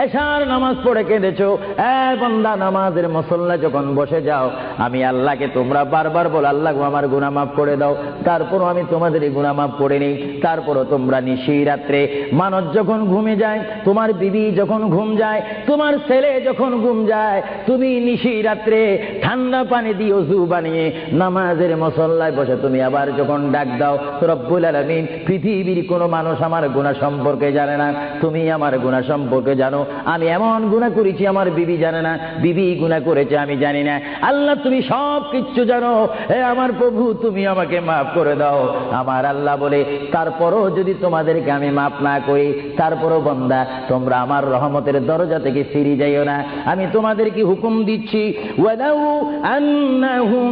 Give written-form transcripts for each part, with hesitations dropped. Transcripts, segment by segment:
এশার নামাজ পড়ে কেঁদেছো, বান্দা নামাজের মুসল্লা যখন বসে যাও, আমি আল্লাহকে তোমরা বারবার বলো আল্লাহ আমার গুনাহ মাফ করে দাও, তারপরও আমি তোমাদের এই গুনাহ মাফ করে নিই। তারপরও তোমরা নিশি রাত্রে মানুষ যখন ঘুমে যায়, তোমার বিবি যখন ঘুম যায়, তোমার ছেলে যখন ঘুম যায়, তুমি নিশি রাত্রে ঠান্ডা পানি দিয়ে ওযু বানিয়ে নামাজের মুসল্লায় বসে তুমি আবার যখন ডাক দাও, রব্বুল আলামিন পৃথিবীর কোনো মানুষ আমার গুনাহ সম্পর্কে জানে না, তুমি আমার গুনাহ সম্পর্কে জানো। আমি এমন গুনাহ করেছি আমার বিবি জানে না, বিবি গুনাহ করেছে আমি জানি না। আল্লাহ তুমি সব কিচ্ছু জানো, হে আমার প্রভু তুমি আমাকে মাফ করে দাও। আমার আল্লাহ বলে তারপরও যদি তোমাদেরকে আমি মাফ না করি, তারপরও বান্দা তোমরা আমার রহমতের দরজা থেকে ফিরে যাইও না। আমি তোমাদেরকে হুকুম দিচ্ছি, ওয়ালাউ আন্নাহুম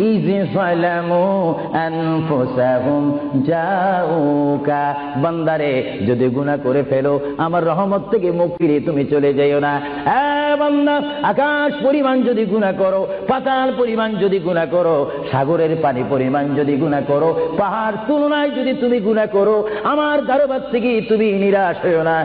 ইয যালামু আনফুসাহুম জাউকা, বান্দারে যদি গুনাহ করে ফেলো আমার রহমত থেকে মুখ ফিরে তুমি চলে যাইও না। বান্দা আকাশ পরিমাণ যদি গুনাহ করো, পাতাল পরিমাণ যদি গুনাহ করো, সাগরের পানি পরিমাণ যদি গুনাহ করো, পাহাড় তুলনায় যদি তুমি গুনাহ করো, আমার দরবার থেকে তুমি নিরাশ হইও না।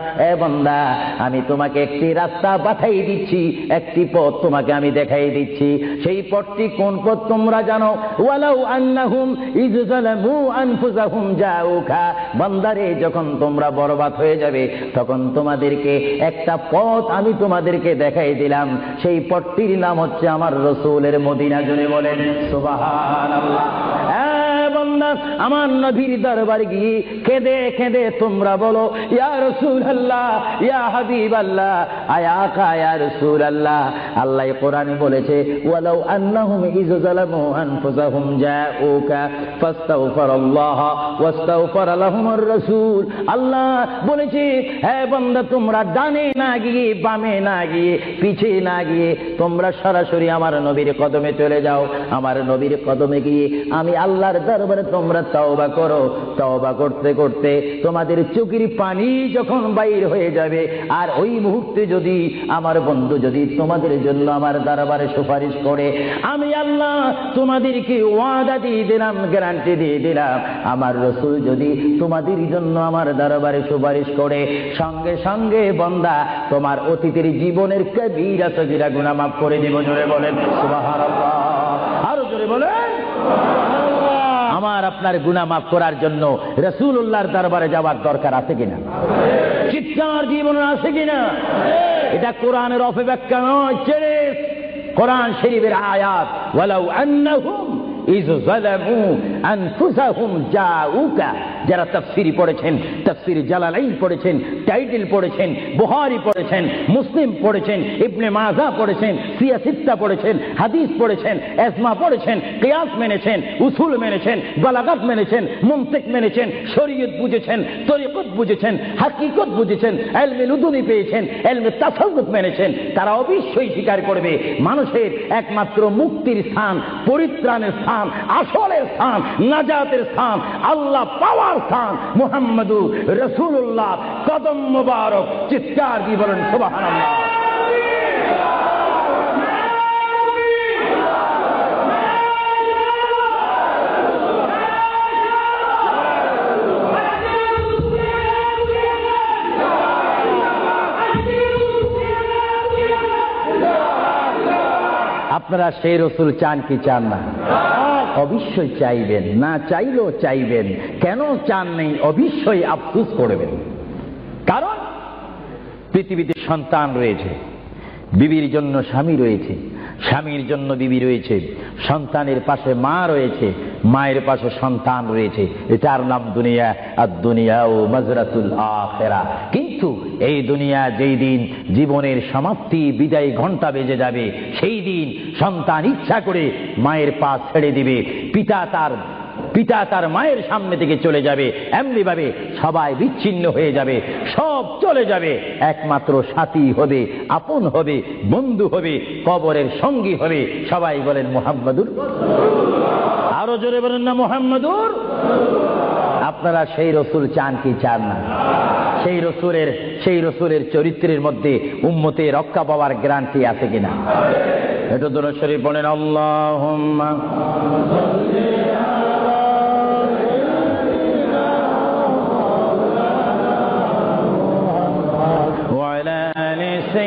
বান্দা আমি তোমাকে একটি রাস্তা পাঠাই দিচ্ছি, একটি পথ তোমাকে আমি দেখাই দিচ্ছি। সেই পথটি কোন পথ তোমরা জানো? ওয়ালাউ আন্নাহুম ইয যালামু আনফুসাহুম জাউকা, বান্দারে যখন তোমরা বরবাদ হয়ে যাবে তখন তোমাদেরকে একটা পথ আমি তোমাদেরকে দেখাই দিলাম, সেই পথটির নাম হচ্ছে আমার রাসূলের মদিনা। জুড়ে বলেন সুবহানাল্লাহ। বান্দা আমার নবীর দরবার গিয়ে কেঁদে কেঁদে তোমরা বলো ইয়া রাসূলুল্লাহ, ইয়া হাবিবাল্লাহ, আয়া আকা ইয়া রাসূলুল্লাহ। আল্লাহ কোরআনে বলেছে ওয়ালাউ আন্নাহুম ইয যালামু আনফুসাহুম জাউকা ফাস্তাগফিরুল্লাহ ওয়াস্তাগফার লাহুমুর রাসূল। আল্লাহ বলেছে হে বান্দা তোমরা ডানে না গিয়ে, বামে না গিয়ে, পিছে না গিয়ে তোমরা সরাসরি আমার নবীর কদমে চলে যাও। আমার নবীর কদমে গিয়ে আমি আল্লাহর দরবারে তোমরা তওবা করো। তওবা করতে করতে তোমাদের চোখের পানি যখন বাইর হয়ে যাবে, আর ওই মুহূর্তে যদি আমার বন্ধু যদি তোমাদের জন্য আমার দরবারে সুপারিশ করে, আমি আল্লাহ তোমাদেরকে ওয়াদা দিয়ে দিলাম, গ্যারান্টি দিয়ে দিলাম, আমার রাসূল যদি তোমাদের জন্য আমার দরবারে সুপারিশ করে, সঙ্গে সঙ্গে বান্দা তোমার অতীতের জীবনের কবিরা সগীরা গুনাহ মাফ করে দিব। জোরে বলেন সুবহানাল্লাহ, আরো জোরে বলেন। আমার আপনার গুনাহ মাফ করার জন্য রাসূলুল্লাহর দরবারে যাওয়ার দরকার আছে কিনা? চিৎকার জীবনে আছে কিনা? এটা কোরআনের অপব্যাখ্যা নয়, কোরআন শরীফের আয়াত। ওয়ালাউ আন্নাহুম ইয যালামু আনফুসাহুম জাউকা, যারা তাফসীর পড়েছেন, তাফসীর জালালাইন পড়েছেন, টাইটেল পড়েছেন, বুখারী পড়েছেন, মুসলিম পড়েছেন, ইবনে মাজাহ পড়েছেন, সিয়াসিত্তা পড়েছেন, হাদিস পড়েছেন, ইজমা পড়েছেন, কিয়াস মেনেছেন, উসুল মেনেছেন, বালাগাত মেনেছেন, মুনতিক মেনেছেন, শরীয়ত বুঝেছেন, তরিকত বুঝেছেন, হাকিকত বুঝেছেন, ইলমে লুদুনি পেয়েছেন, ইলমে তাসাউফ মেনেছেন, তারা অবশ্যই স্বীকার করবে মানুষের একমাত্র মুক্তির স্থান, পরিত্রাণের স্থান, আসলের স্থান, নাজাতের স্থান, আল্লাহ পাওয়ার স্থান মুহাম্মদুর রাসূলুল্লাহ কদম মুবারক। চিৎকার দিয়ে বলেন সুবহানাল্লাহ। আপনারা সেই রাসূল চান কি চান না? অবশ্যই চাইবেন, না চাইলেও চাইবেন। কেন চান নেই? অবশ্যই আফসোস করবেন। কারণ পৃথিবীতে সন্তান রয়েছে, বিবির জন্য স্বামী রয়েছে, স্বামীর জন্য বিবি রয়েছে, সন্তানের পাশে মা রয়েছে, মায়ের পাশে সন্তান রয়েছে। এটার নাম দুনিয়া। আর দুনিয়া ও মাজরাতুল আখিরা। কিন্তু এই দুনিয়া যেই দিন জীবনের সমাপ্তি, বিদায় ঘন্টা বেজে যাবে, সেই দিন সন্তান ইচ্ছা করে মায়ের পা ছেড়ে দিবে, পিতা তার মায়ের সামনে থেকে চলে যাবে, এমনি ভাবে সবাই বিচ্ছিন্ন হয়ে যাবে, সব চলে যাবে। একমাত্র সাথী হবে, আপন হবে, বন্ধু হবে, কবরের সঙ্গী হবে। সবাই বলেন মুহাম্মাদুর। আরো জোরে বলেন না মুহাম্মাদুর। আপনারা সেই রাসূল চান কি চান না? সেই রাসূলের চরিত্রের মধ্যে উম্মতে রক্ষা পাওয়ার গ্যারান্টি আছে কিনা? এটা দরুদ শরীফ বলেন আল্লাহুম্মা وعلى آل নিশ্চয়ই